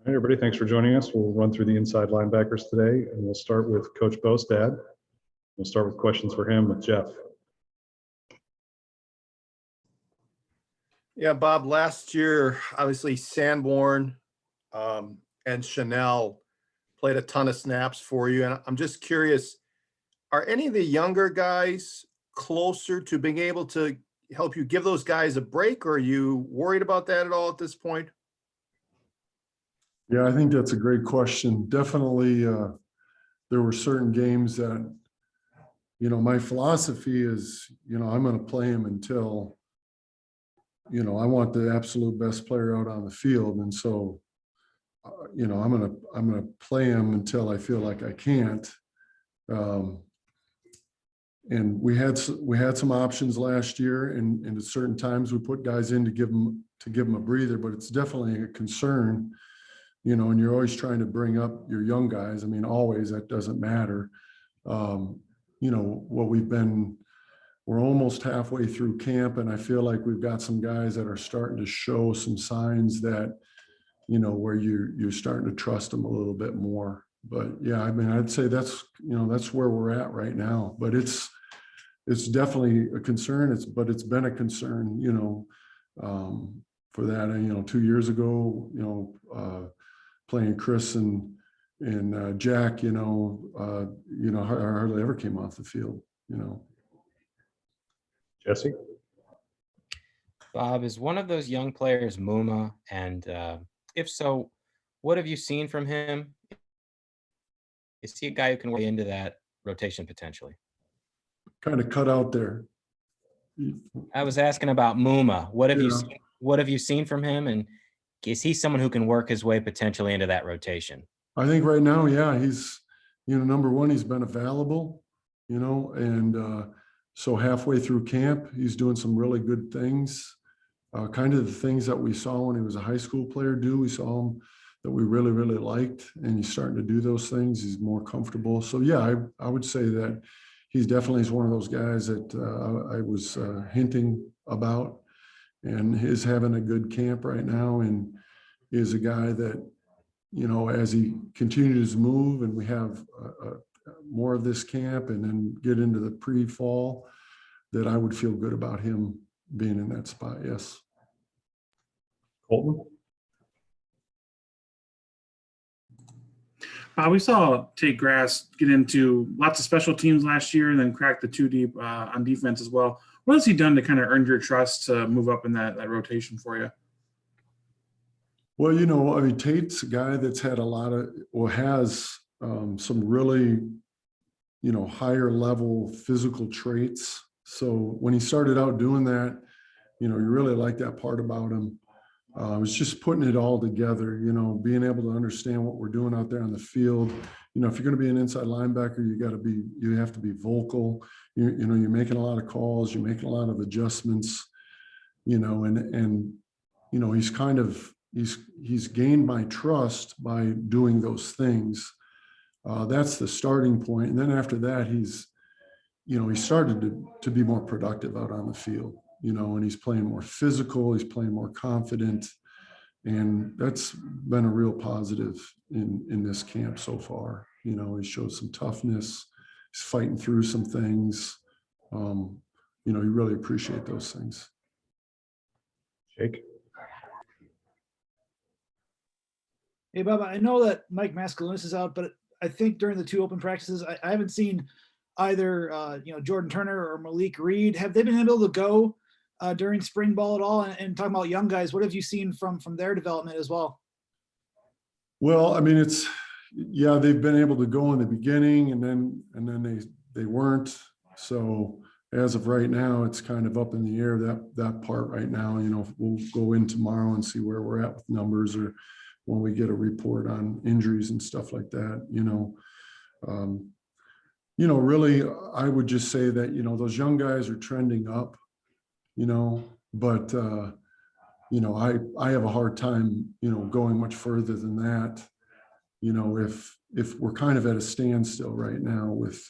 Hi, everybody. Thanks for joining us. We'll run through the inside linebackers today, and we'll start with Coach Bostad. We'll start with questions for him with Jeff. Yeah, Bob, last year, obviously Sanborn and Chanel played a ton of snaps for you. And I'm just curious, are any of the younger guys closer to being able to help you give those guys a break, or are you worried about that at all at this point? Yeah, I think that's a great question. Definitely, there were certain games that, my philosophy is, I'm going to play him until, I want the absolute best player out on the field. And so, I'm going to play him until I feel like I can't. And we had some options last year, and at certain times we put guys in to give them a breather, but it's definitely a concern. And you're always trying to bring up your young guys. I mean, always, that doesn't matter. We're almost halfway through camp, and I feel like we've got some guys that are starting to show some signs that, where you're starting to trust them a little bit more. But yeah, I mean, I'd say that's where we're at right now. But it's definitely a concern. It's been a concern, for that. 2 years ago, playing Chris and Jack, hardly ever came off the field, Jesse? Bob, is one of those young players Muma? And if so, what have you seen from him? Is he a guy who can weigh into that rotation potentially? kind of cut out there. I was asking about Muma. What have Yeah. you seen? What have you seen from him? And is he someone who can work his way potentially into that rotation? I think right now, yeah, he's, number one, he's been available, and so halfway through camp, he's doing some really good things. Kind of the things that we saw when he was a high school player do. We saw him that we really, really liked, and he's starting to do those things. He's more comfortable. So yeah, I would say that he's definitely one of those guys that I was hinting about, and is having a good camp right now, and is a guy that, as he continues to move and we have more of this camp and then get into the pre-fall, that I would feel good about him being in that spot. Yes. Colton? We saw Tate Grass get into lots of special teams last year and then crack the 2 deep on defense as well. What has he done to kind of earn your trust to move up in that rotation for you? Well, I mean, Tate's a guy that's had has some really, higher level physical traits. So when he started out doing that, you really like that part about him. It's just putting it all together, being able to understand what we're doing out there on the field. If you're going to be an inside linebacker, you have to be vocal. You're making a lot of calls, you're making a lot of adjustments, and he's gained my trust by doing those things. That's the starting point. And then after that, he started to be more productive out on the field, and he's playing more physical, he's playing more confident. And that's been a real positive in this camp so far. He showed some toughness, he's fighting through some things. You really appreciate those things. Jake? Hey, Bob, I know that Mike Mascalunas is out, but I think during the 2 open practices, I haven't seen either, Jordan Turner or Malik Reed. Have they been able to go during spring ball at all? And talking about young guys, what have you seen from their development as well? Well, I mean, they've been able to go in the beginning, and then they weren't. So as of right now, it's kind of up in the air, that part right now. We'll go in tomorrow and see where we're at with numbers, or when we get a report on injuries and stuff like that. Really, I would just say that, those young guys are trending up, but I have a hard time, going much further than that. If we're kind of at a standstill right now with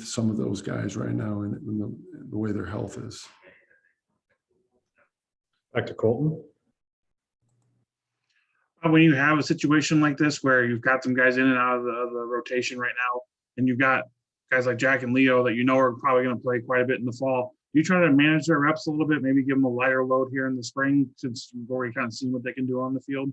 some of those guys right now, and the way their health is. Back to Colton. when you have a situation like this where you've got some guys in and out of the rotation right now, and you've got guys like Jack and Leo that you know are probably going to play quite a bit in the fall, you try to manage their reps a little bit, maybe give them a lighter load here in the spring since we've already kind of seen what they can do on the field?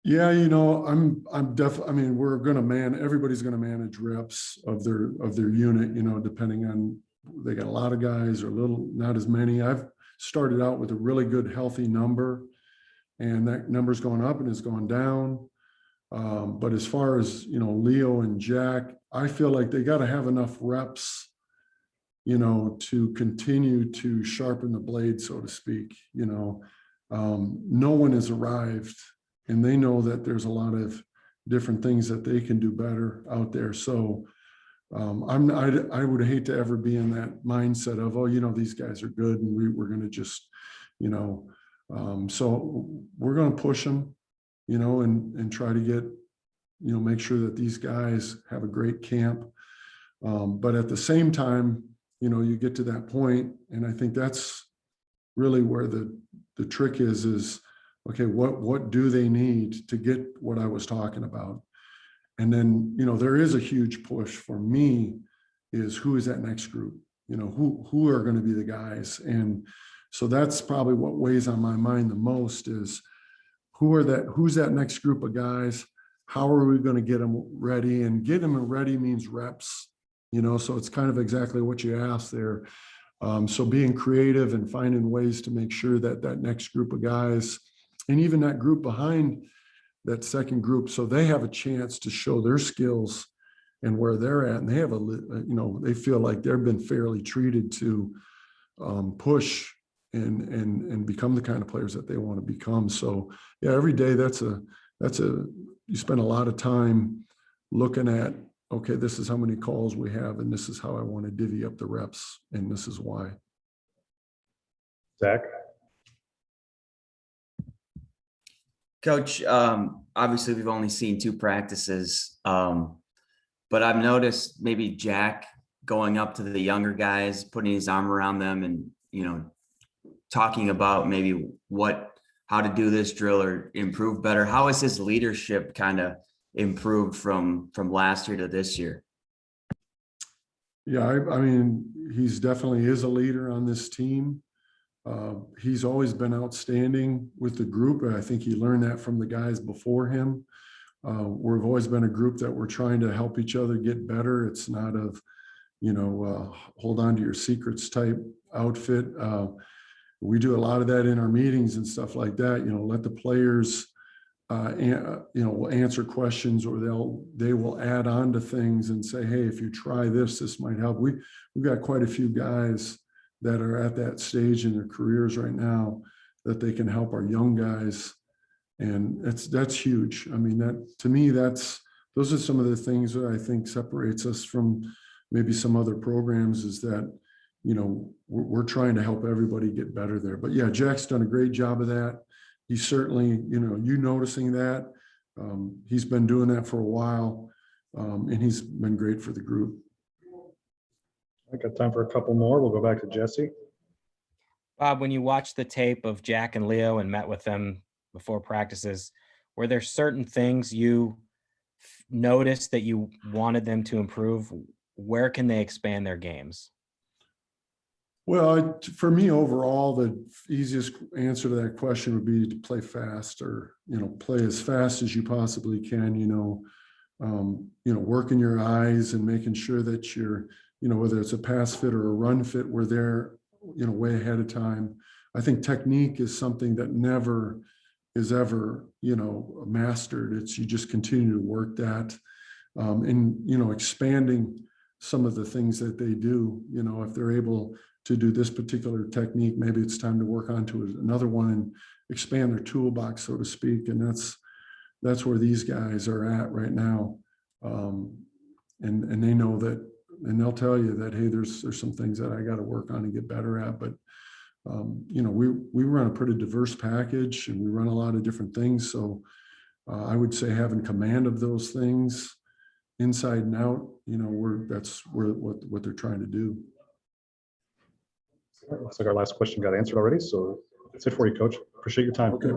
Yeah, I'm definitely, I mean, everybody's gonna manage reps of their unit, depending on, they got a lot of guys or not as many. I've started out with a really good, healthy number, and that number's going up and it's going down. But as far as, Leo and Jack, I feel like they got to have enough reps, to continue to sharpen the blade, so to speak. No one has arrived, and they know that there's a lot of different things that they can do better out there. So I would hate to ever be in that mindset of, oh, these guys are good and we're going to just, so we're going to push them, and try to get, make sure that these guys have a great camp. But at the same time, you get to that point, and I think that's really where the trick is, okay, what do they need to get what I was talking about? And then, there is a huge push for me is who is that next group? Who are going to be the guys? And so that's probably what weighs on my mind the most is who's that next group of guys? How are we going to get them ready? And get them ready means reps, so it's kind of exactly what you asked there. So being creative and finding ways to make sure that next group of guys, and even that group behind that second group, so they have a chance to show their skills and where they're at, and they have they feel like they've been fairly treated to push and become the kind of players that they want to become. So yeah, every day you spend a lot of time looking at, okay, this is how many calls we have, and this is how I want to divvy up the reps, and this is why. Zach? Coach, obviously we've only seen 2 practices, but I've noticed maybe Jack going up to the younger guys, putting his arm around them and, talking about maybe how to do this drill or improve better. How has his leadership kind of improved from last year to this year? Yeah, I mean, he's definitely is a leader on this team. He's always been outstanding with the group, and I think he learned that from the guys before him. We've always been a group that we're trying to help each other get better. It's not hold on to your secrets type outfit. We do a lot of that in our meetings and stuff like that. Let the players, will answer questions, or they will add on to things and say, hey, if you try this might help. We've got quite a few guys that are at that stage in their careers right now that they can help our young guys. And that's huge. I mean, to me, those are some of the things that I think separates us from maybe some other programs, is that, we're trying to help everybody get better there. But yeah, Jack's done a great job of that. He's certainly, you noticing that. He's been doing that for a while, and he's been great for the group. I got time for a couple more. We'll go back to Jesse. Bob, when you watched the tape of Jack and Leo and met with them before practices, were there certain things you noticed that you wanted them to improve? Where can they expand their games? Well, for me, overall, the easiest answer to that question would be to play fast, or, play as fast as you possibly can, working your eyes and making sure that you're, whether it's a pass fit or a run fit, we're there, way ahead of time. I think technique is something that never is ever, mastered. You just continue to work that, and, expanding some of the things that they do, if they're able to do this particular technique, maybe it's time to work on to another one and expand their toolbox, so to speak. And that's where these guys are at right now. And they know that, and they'll tell you that, hey, there's some things that I got to work on and get better at. But, we run a pretty diverse package, and we run a lot of different things. So I would say having command of those things inside and out, that's what they're trying to do. Looks like our last question got answered already. So that's it for you, Coach. Appreciate your time. Okay.